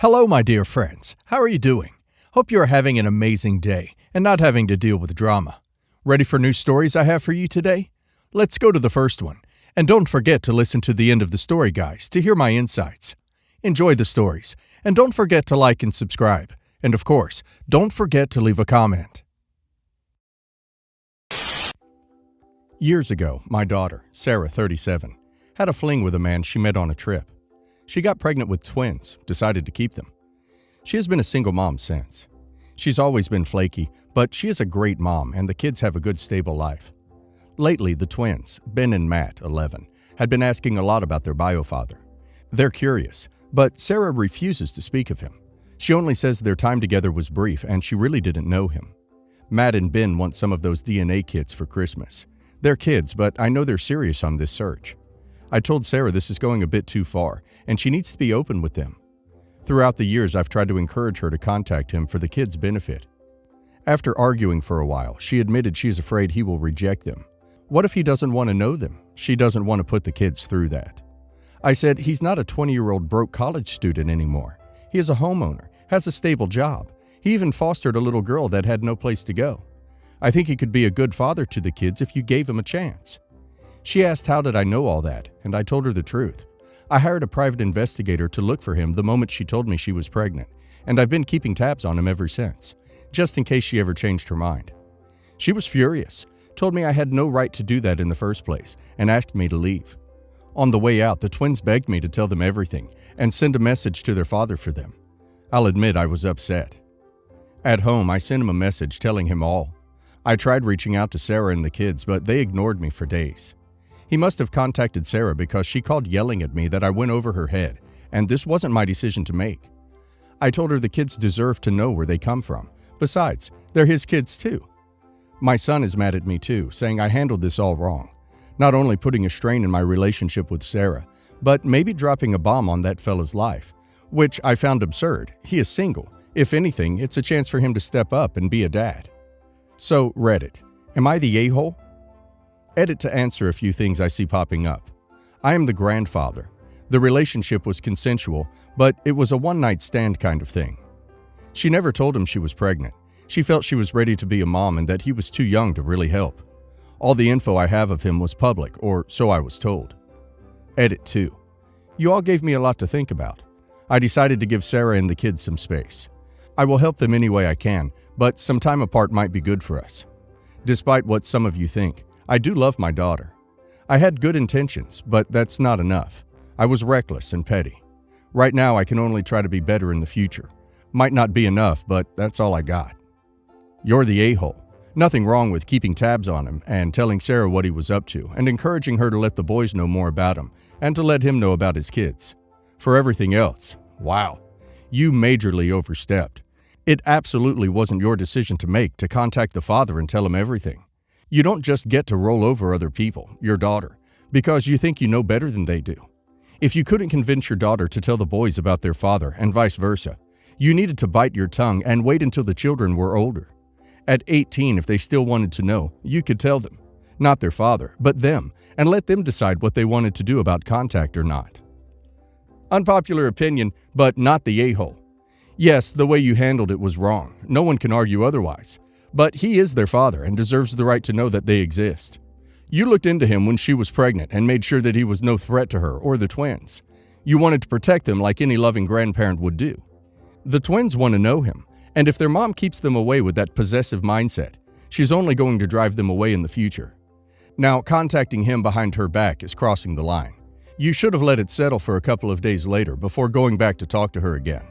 Hello, my dear friends. How are you doing? Hope you are having an amazing day and not having to deal with drama. Ready for new stories I have for you today? Let's go to the first one. And don't forget to listen to the end of the story, guys, to hear my insights. Enjoy the stories. And don't forget to like and subscribe. And of course, don't forget to leave a comment. Years ago, my daughter, Sarah, 37, had a fling with a man she met on a trip. She got pregnant with twins, decided to keep them. She has been a single mom since. She's always been flaky, but she is a great mom and the kids have a good stable life. Lately, the twins, Ben and Matt, 11, had been asking a lot about their biofather. They're curious, but Sarah refuses to speak of him. She only says their time together was brief and she really didn't know him. Matt and Ben want some of those DNA kits for Christmas. They're kids, but I know they're serious on this search. I told Sarah this is going a bit too far, and she needs to be open with them. Throughout the years, I've tried to encourage her to contact him for the kids' benefit. After arguing for a while, she admitted she is afraid he will reject them. What if he doesn't want to know them? She doesn't want to put the kids through that. I said he's not a 20-year-old broke college student anymore. He is a homeowner, has a stable job. He even fostered a little girl that had no place to go. I think he could be a good father to the kids if you gave him a chance. She asked how did I know all that, and I told her the truth. I hired a private investigator to look for him the moment she told me she was pregnant, and I've been keeping tabs on him ever since, just in case she ever changed her mind. She was furious, told me I had no right to do that in the first place, and asked me to leave. On the way out, the twins begged me to tell them everything and send a message to their father for them. I'll admit I was upset. At home, I sent him a message telling him all. I tried reaching out to Sarah and the kids, but they ignored me for days. He must have contacted Sarah because she called yelling at me that I went over her head, and this wasn't my decision to make. I told her the kids deserve to know where they come from. Besides, they're his kids too. My son is mad at me too, saying I handled this all wrong. Not only putting a strain in my relationship with Sarah, but maybe dropping a bomb on that fella's life, which I found absurd. He is single. If anything, it's a chance for him to step up and be a dad. So, Reddit, am I the a-hole? Edit to answer a few things I see popping up. I am the grandfather. The relationship was consensual, but it was a one-night stand kind of thing. She never told him she was pregnant. She felt she was ready to be a mom and that he was too young to really help. All the info I have of him was public, or so I was told. Edit 2. You all gave me a lot to think about. I decided to give Sarah and the kids some space. I will help them any way I can, but some time apart might be good for us. Despite what some of you think, I do love my daughter. I had good intentions, but that's not enough. I was reckless and petty. Right now, I can only try to be better in the future. Might not be enough, but that's all I got. You're the a-hole. Nothing wrong with keeping tabs on him and telling Sarah what he was up to and encouraging her to let the boys know more about him and to let him know about his kids. For everything else, wow, you majorly overstepped. It absolutely wasn't your decision to make to contact the father and tell him everything. You don't just get to roll over other people, your daughter, because you think you know better than they do. If you couldn't convince your daughter to tell the boys about their father and vice versa, you needed to bite your tongue and wait until the children were older. At 18, if they still wanted to know, you could tell them. Not their father, but them, and let them decide what they wanted to do about contact or not. Unpopular opinion, but not the a-hole. Yes, the way you handled it was wrong. No one can argue otherwise. But he is their father and deserves the right to know that they exist. You looked into him when she was pregnant and made sure that he was no threat to her or the twins. You wanted to protect them like any loving grandparent would do. The twins want to know him, and if their mom keeps them away with that possessive mindset, she's only going to drive them away in the future. Now, contacting him behind her back is crossing the line. You should have let it settle for a couple of days later before going back to talk to her again.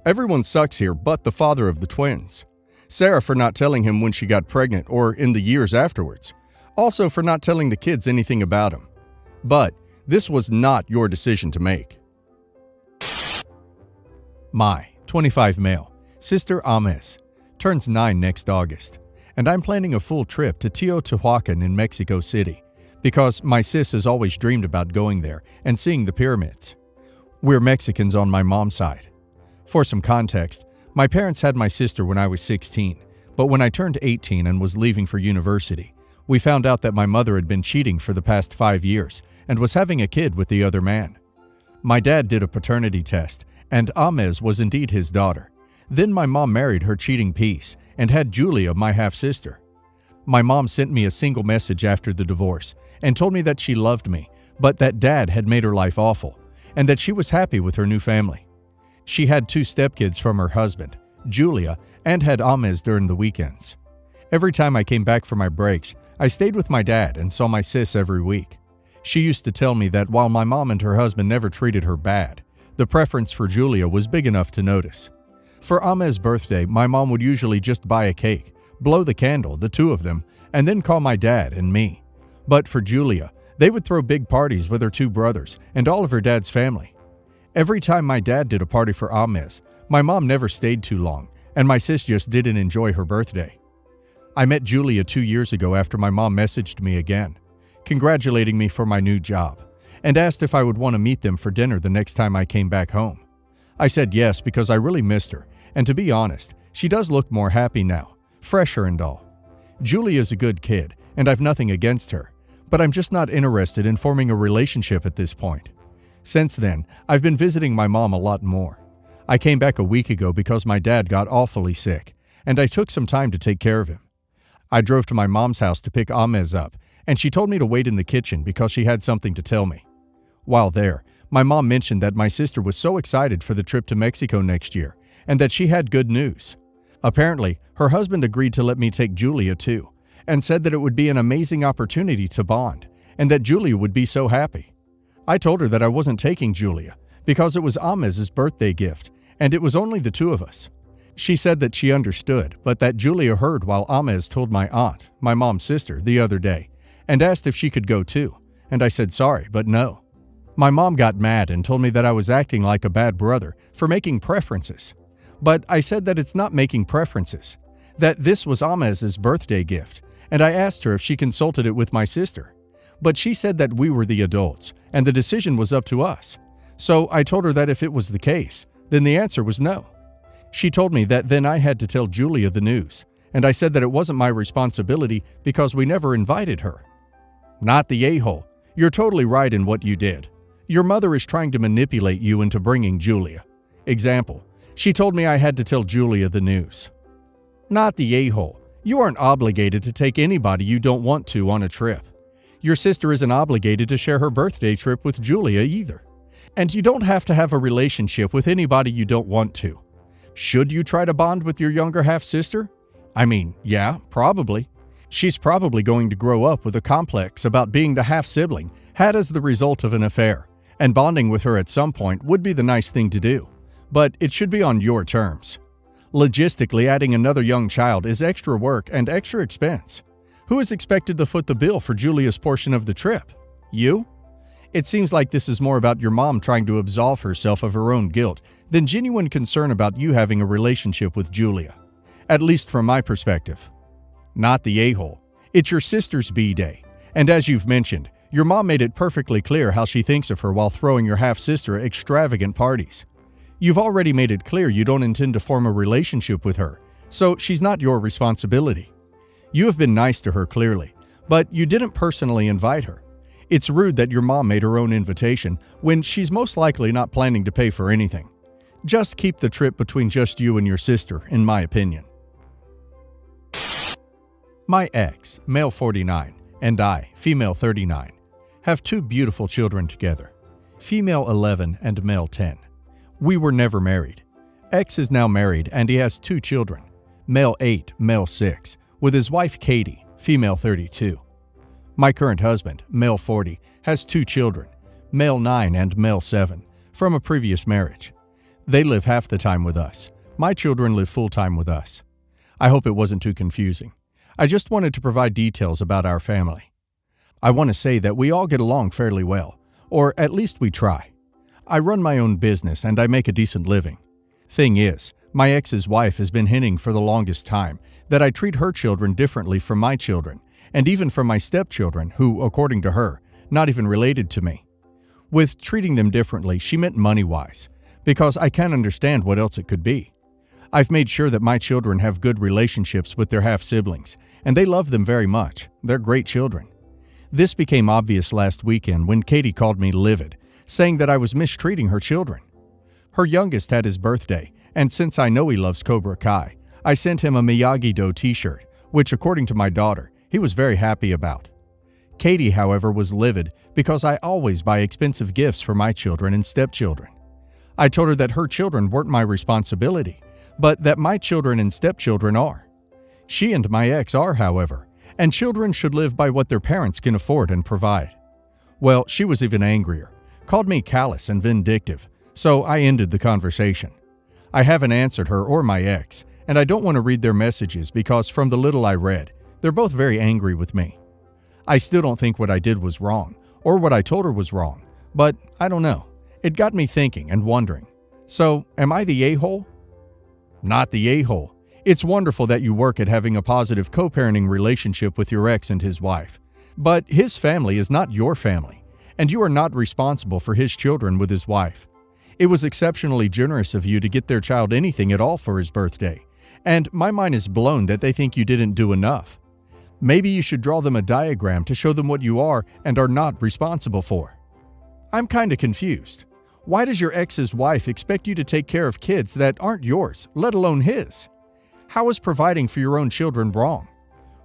Everyone sucks here but the father of the twins. Sarah for not telling him when she got pregnant or in the years afterwards. Also for not telling the kids anything about him. But this was not your decision to make. My 25 male, sister Ames, turns 9 next August, and I'm planning a full trip to Teotihuacan in Mexico City because my sis has always dreamed about going there and seeing the pyramids. We're Mexicans on my mom's side. For some context, my parents had my sister when I was 16, but when I turned 18 and was leaving for university, we found out that my mother had been cheating for the past 5 years and was having a kid with the other man. My dad did a paternity test, and Amez was indeed his daughter. Then my mom married her cheating piece and had Julia, my half-sister. My mom sent me a single message after the divorce and told me that she loved me, but that Dad had made her life awful, and that she was happy with her new family. She had 2 stepkids from her husband, Julia, and had Amez during the weekends. Every time I came back for my breaks, I stayed with my dad and saw my sis every week. She used to tell me that while my mom and her husband never treated her bad, the preference for Julia was big enough to notice. For Amez's birthday, my mom would usually just buy a cake, blow the candle, the 2 of them, and then call my dad and me. But for Julia, they would throw big parties with her 2 brothers and all of her dad's family. Every time my dad did a party for Amez, my mom never stayed too long, and my sis just didn't enjoy her birthday. I met Julia 2 years ago after my mom messaged me again, congratulating me for my new job, and asked if I would want to meet them for dinner the next time I came back home. I said yes because I really missed her, and to be honest, she does look more happy now, fresher and all. Julia's a good kid, and I've nothing against her, but I'm just not interested in forming a relationship at this point. Since then, I've been visiting my mom a lot more. I came back a week ago because my dad got awfully sick, and I took some time to take care of him. I drove to my mom's house to pick Amez up, and she told me to wait in the kitchen because she had something to tell me. While there, my mom mentioned that my sister was so excited for the trip to Mexico next year, and that she had good news. Apparently, her husband agreed to let me take Julia too, and said that it would be an amazing opportunity to bond, and that Julia would be so happy. I told her that I wasn't taking Julia because it was Amez's birthday gift, and it was only the 2 of us. She said that she understood, but that Julia heard while Amez told my aunt, my mom's sister, the other day, and asked if she could go too, and I said sorry, but no. My mom got mad and told me that I was acting like a bad brother for making preferences. But I said that it's not making preferences, that this was Amez's birthday gift, and I asked her if she consulted it with my sister. But she said that we were the adults, and the decision was up to us. So I told her that if it was the case, then the answer was no. She told me that then I had to tell Julia the news, and I said that it wasn't my responsibility because we never invited her. Not the a-hole. You're totally right in what you did. Your mother is trying to manipulate you into bringing Julia. Example, she told me I had to tell Julia the news. Not the a-hole. You aren't obligated to take anybody you don't want to on a trip. Your sister isn't obligated to share her birthday trip with Julia either. And you don't have to have a relationship with anybody you don't want to. Should you try to bond with your younger half-sister? I mean, yeah, probably. She's probably going to grow up with a complex about being the half-sibling had as the result of an affair, and bonding with her at some point would be the nice thing to do. But it should be on your terms. Logistically, adding another young child is extra work and extra expense. Who is expected to foot the bill for Julia's portion of the trip? You? It seems like this is more about your mom trying to absolve herself of her own guilt than genuine concern about you having a relationship with Julia. At least from my perspective. Not the a-hole. It's your sister's B-Day. And as you've mentioned, your mom made it perfectly clear how she thinks of her while throwing your half-sister extravagant parties. You've already made it clear you don't intend to form a relationship with her, so she's not your responsibility. You have been nice to her clearly, but you didn't personally invite her. It's rude that your mom made her own invitation when she's most likely not planning to pay for anything. Just keep the trip between just you and your sister, in my opinion. My ex, male 49, and I, female 39, have 2 beautiful children together, female 11 and male 10. We were never married. Ex is now married and he has 2 children, male 8, male 6, with his wife Katie, female 32. My current husband, male 40, has 2 children, male 9 and male 7, from a previous marriage. They live half the time with us. My children live full-time with us. I hope it wasn't too confusing. I just wanted to provide details about our family. I want to say that we all get along fairly well, or at least we try. I run my own business and I make a decent living. Thing is, my ex's wife has been hinting for the longest time that I treat her children differently from my children, and even from my stepchildren who, according to her, not even related to me. With treating them differently, she meant money-wise, because I can't understand what else it could be. I've made sure that my children have good relationships with their half-siblings, and they love them very much. They're great children. This became obvious last weekend when Katie called me livid, saying that I was mistreating her children. Her youngest had his birthday, and since I know he loves Cobra Kai, I sent him a Miyagi-Do t-shirt, which according to my daughter, he was very happy about. Katie, however, was livid because I always buy expensive gifts for my children and stepchildren. I told her that her children weren't my responsibility, but that my children and stepchildren are. She and my ex are, however, and children should live by what their parents can afford and provide. Well, she was even angrier, called me callous and vindictive, so I ended the conversation. I haven't answered her or my ex, and I don't want to read their messages because from the little I read, they're both very angry with me. I still don't think what I did was wrong, or what I told her was wrong, but I don't know. It got me thinking and wondering. So, am I the a-hole? Not the a-hole. It's wonderful that you work at having a positive co-parenting relationship with your ex and his wife. But his family is not your family, and you are not responsible for his children with his wife. It was exceptionally generous of you to get their child anything at all for his birthday, and my mind is blown that they think you didn't do enough. Maybe you should draw them a diagram to show them what you are and are not responsible for. I'm kinda confused. Why does your ex's wife expect you to take care of kids that aren't yours, let alone his? How is providing for your own children wrong?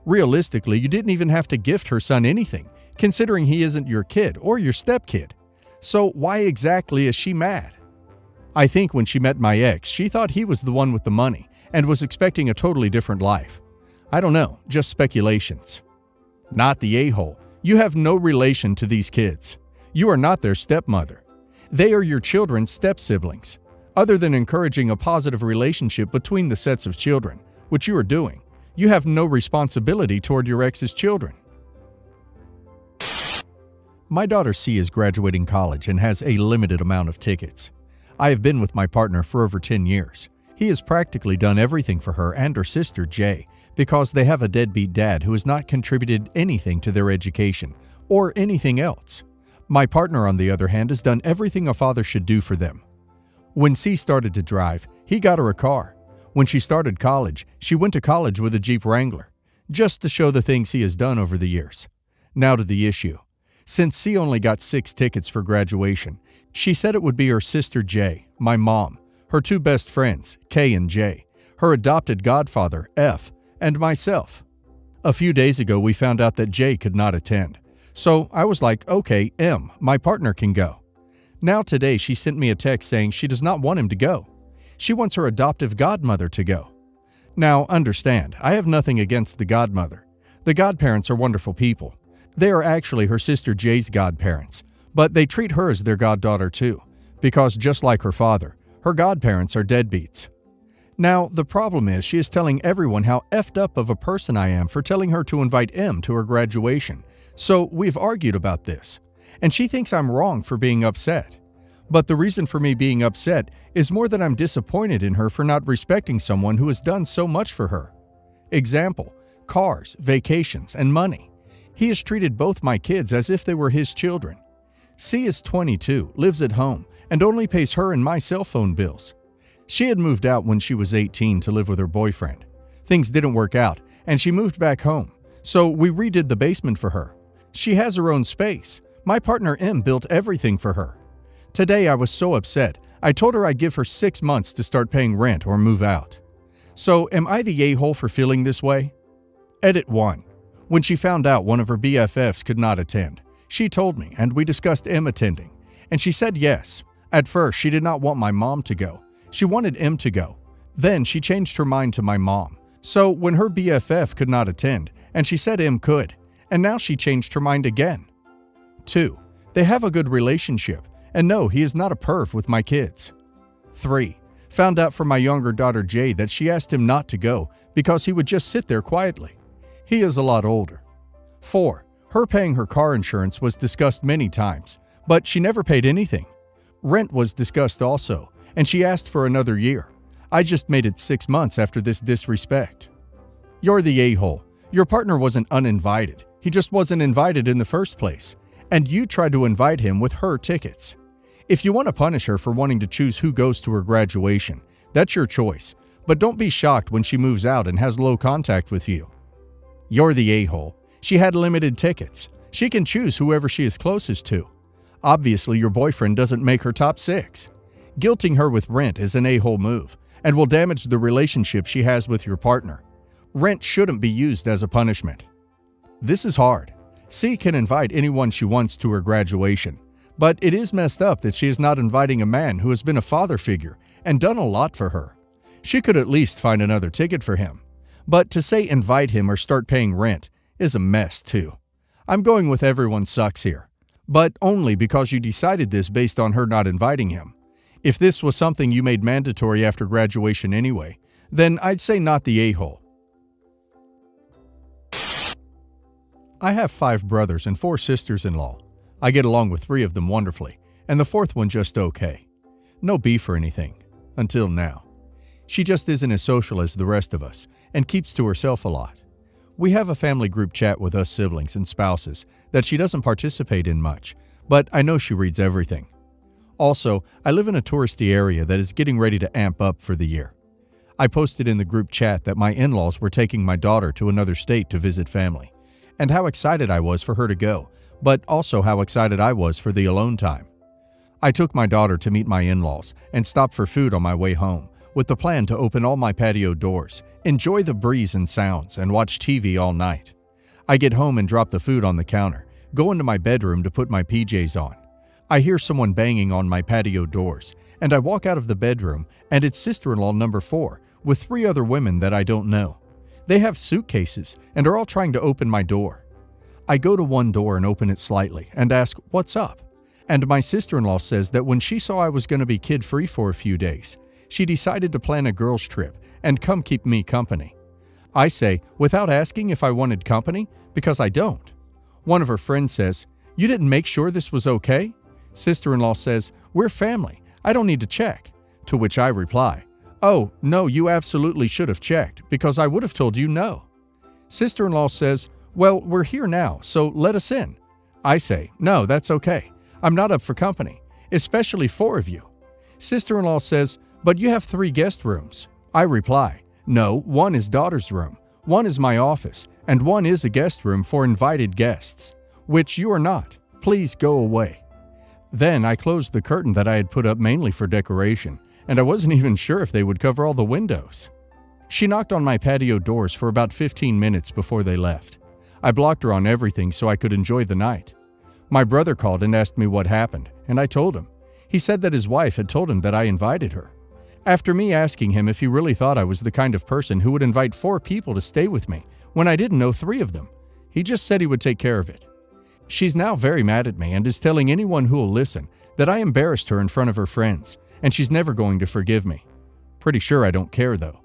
Realistically, you didn't even have to gift her son anything, considering he isn't your kid or your stepkid. So why exactly is she mad? I think when she met my ex, she thought he was the one with the money and was expecting a totally different life. I don't know, just speculations. Not the a-hole. You have no relation to these kids. You are not their stepmother. They are your children's step-siblings. Other than encouraging a positive relationship between the sets of children, which you are doing, you have no responsibility toward your ex's children. My daughter C is graduating college and has a limited amount of tickets. I have been with my partner for over 10 years. He has practically done everything for her and her sister Jay because they have a deadbeat dad who has not contributed anything to their education or anything else. My partner, on the other hand, has done everything a father should do for them. When C started to drive, he got her a car. When she started college, she went to college with a Jeep Wrangler, just to show the things he has done over the years. Now to the issue. Since C only got 6 tickets for graduation, she said it would be her sister J, my mom, her 2 best friends, K and J, her adopted godfather, F, and myself. A few days ago, we found out that J could not attend. So I was like, okay, M, my partner can go. Now today she sent me a text saying she does not want him to go. She wants her adoptive godmother to go. Now understand, I have nothing against the godmother. The godparents are wonderful people. They are actually her sister Jay's godparents, but they treat her as their goddaughter too, because just like her father, her godparents are deadbeats. Now, the problem is she is telling everyone how effed up of a person I am for telling her to invite M to her graduation. So we've argued about this, and she thinks I'm wrong for being upset. But the reason for me being upset is more that I'm disappointed in her for not respecting someone who has done so much for her. Example, cars, vacations, and money. He has treated both my kids as if they were his children. C is 22, lives at home, and only pays her and my cell phone bills. She had moved out when she was 18 to live with her boyfriend. Things didn't work out, and she moved back home, so we redid the basement for her. She has her own space. My partner M built everything for her. Today I was so upset, I told her I'd give her 6 months to start paying rent or move out. So am I the a-hole for feeling this way? Edit 1. When she found out one of her BFFs could not attend, she told me and we discussed M attending, and she said yes. At first she did not want my mom to go. She wanted M to go. Then she changed her mind to my mom. So when her BFF could not attend, and she said M could, and now she changed her mind again. 2. They have a good relationship, and no, he is not a perv with my kids. 3. Found out from my younger daughter Jay that she asked him not to go because he would just sit there quietly. He is a lot older. 4. Her paying her car insurance was discussed many times, but she never paid anything. Rent was discussed also, and she asked for another year. I just made it 6 months after this disrespect. You're the a-hole. Your partner wasn't uninvited. He just wasn't invited in the first place, and you tried to invite him with her tickets. If you want to punish her for wanting to choose who goes to her graduation, that's your choice, but don't be shocked when she moves out and has low contact with you. You're the a-hole. She had limited tickets. She can choose whoever she is closest to. Obviously, your boyfriend doesn't make her top 6. Guilting her with rent is an a-hole move and will damage the relationship she has with your partner. Rent shouldn't be used as a punishment. This is hard. C can invite anyone she wants to her graduation, but it is messed up that she is not inviting a man who has been a father figure and done a lot for her. She could at least find another ticket for him. But to say invite him or start paying rent is a mess too. I'm going with everyone sucks here, but only because you decided this based on her not inviting him. If this was something you made mandatory after graduation anyway, then I'd say not the a-hole. I have 5 brothers and 4 sisters-in-law. I get along with 3 of them wonderfully, and the 4th one just okay. No beef or anything, until now. She just isn't as social as the rest of us, and keeps to herself a lot. We have a family group chat with us siblings and spouses that she doesn't participate in much, but I know she reads everything. Also, I live in a touristy area that is getting ready to amp up for the year. I posted in the group chat that my in-laws were taking my daughter to another state to visit family, and how excited I was for her to go, but also how excited I was for the alone time. I took my daughter to meet my in-laws and stopped for food on my way home, with the plan to open all my patio doors, enjoy the breeze and sounds, and watch TV all night. I get home and drop the food on the counter, go into my bedroom to put my PJs on. I hear someone banging on my patio doors, and I walk out of the bedroom, and it's sister-in-law number 4, with 3 other women that I don't know. They have suitcases and are all trying to open my door. I go to one door and open it slightly and ask, "What's up?" And my sister-in-law says that when she saw I was going to be kid-free for a few days, she decided to plan a girls' trip and come keep me company. I say, without asking if I wanted company, because I don't. One of her friends says, "You didn't make sure this was okay?" Sister-in-law says, "We're family. I don't need to check." To which I reply, "Oh, no, you absolutely should have checked, because I would have told you no." Sister-in-law says, "Well, we're here now, so let us in." I say, "No, that's okay. I'm not up for company, especially 4 of you." Sister-in-law says, "But you have 3 guest rooms." I reply, "No, 1 is daughter's room, 1 is my office, and 1 is a guest room for invited guests, which you are not. Please go away." Then I closed the curtain that I had put up mainly for decoration, and I wasn't even sure if they would cover all the windows. She knocked on my patio doors for about 15 minutes before they left. I blocked her on everything so I could enjoy the night. My brother called and asked me what happened, and I told him. He said that his wife had told him that I invited her. After me asking him if he really thought I was the kind of person who would invite 4 people to stay with me when I didn't know 3 of them, he just said he would take care of it. She's now very mad at me and is telling anyone who will listen that I embarrassed her in front of her friends, and she's never going to forgive me. Pretty sure I don't care though.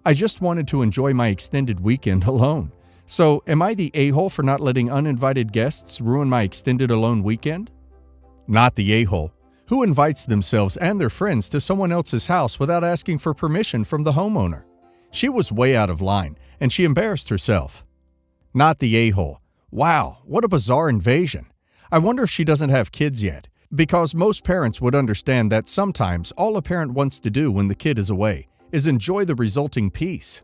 I just wanted to enjoy my extended weekend alone. So, am I the a-hole for not letting uninvited guests ruin my extended alone weekend? Not the a-hole. Who invites themselves and their friends to someone else's house without asking for permission from the homeowner? She was way out of line, and she embarrassed herself. Not the a-hole. Wow, what a bizarre invasion. I wonder if she doesn't have kids yet, because most parents would understand that sometimes all a parent wants to do when the kid is away is enjoy the resulting peace.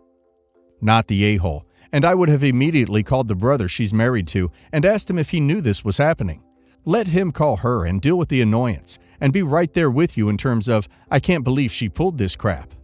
Not the a-hole. And I would have immediately called the brother she's married to and asked him if he knew this was happening. Let him call her and deal with the annoyance, and be right there with you in terms of, "I can't believe she pulled this crap."